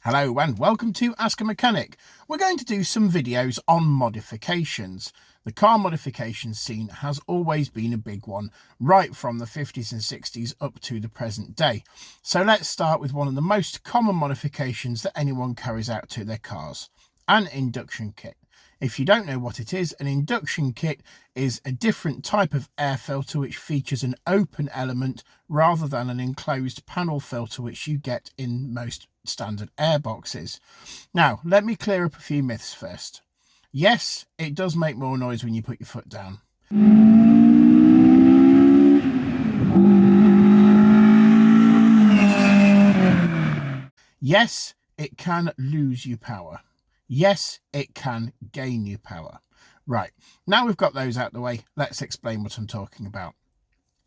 Hello and welcome to Ask a Mechanic. We're going to do some videos on modifications. The car modification scene has always been a big one, right from the 50s and 60s up to the present day. So let's start with one of the most common modifications that anyone carries out to their cars, an induction kit. If you don't know what it is, an induction kit is a different type of air filter which features an open element rather than an enclosed panel filter which you get in most standard air boxes. Now, let me clear up a few myths first. Yes, it does make more noise when you put your foot down. Yes, it can lose you power. Yes, it can gain you power. Right, now we've got those out the way, let's explain what I'm talking about.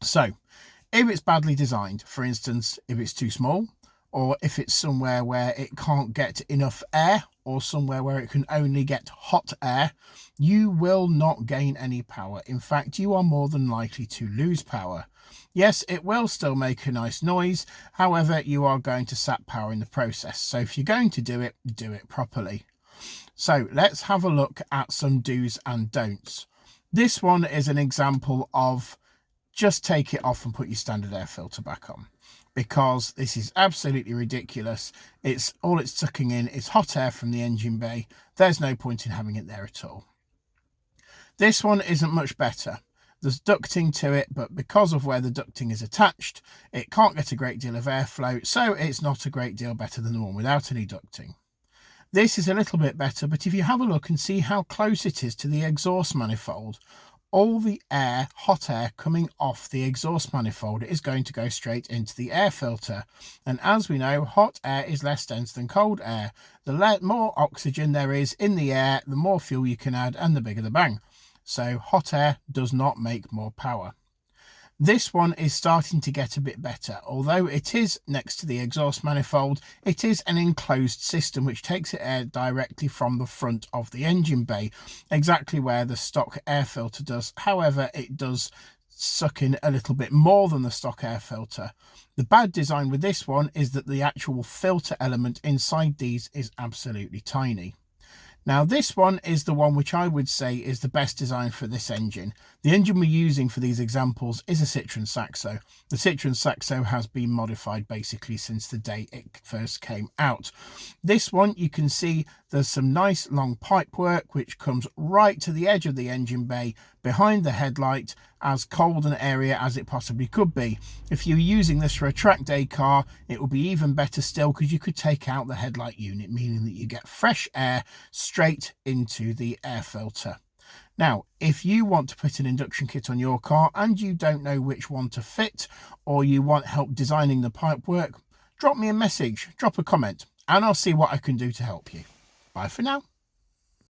So, if it's badly designed, for instance, if it's too small, or if it's somewhere where it can't get enough air, or somewhere where it can only get hot air, you will not gain any power. In fact, you are more than likely to lose power. Yes, it will still make a nice noise, however, you are going to sap power in the process. So if you're going to do it properly. So let's have a look at some do's and don'ts. This one is an example of just take it off and put your standard air filter back on, because this is absolutely ridiculous. All it's sucking in is hot air from the engine bay. There's no point in having it there at all. This one isn't much better. There's ducting to it, but because of where the ducting is attached, it can't get a great deal of airflow, so it's not a great deal better than the one without any ducting. This is a little bit better, but if you have a look and see how close it is to the exhaust manifold, all the air, hot air coming off the exhaust manifold is going to go straight into the air filter. And as we know, hot air is less dense than cold air. The more oxygen there is in the air, the more fuel you can add and the bigger the bang. So hot air does not make more power. This one is starting to get a bit better. Although it is next to the exhaust manifold, it is an enclosed system which takes air directly from the front of the engine bay, exactly where the stock air filter does. However, it does suck in a little bit more than the stock air filter. The bad design with this one is that the actual filter element inside these is absolutely tiny. Now this one is the one which I would say is the best design for this engine. The engine we're using for these examples is a Citroen Saxo. The Citroen Saxo has been modified basically since the day it first came out. This one, you can see there's some nice long pipe work which comes right to the edge of the engine bay behind the headlight, as cold an area as it possibly could be. If you're using this for a track day car, it will be even better still, because you could take out the headlight unit, meaning that you get fresh air straight into the air filter. Now, if you want to put an induction kit on your car and you don't know which one to fit, or you want help designing the pipe work, drop me a message, drop a comment, and I'll see what I can do to help you. Bye for now.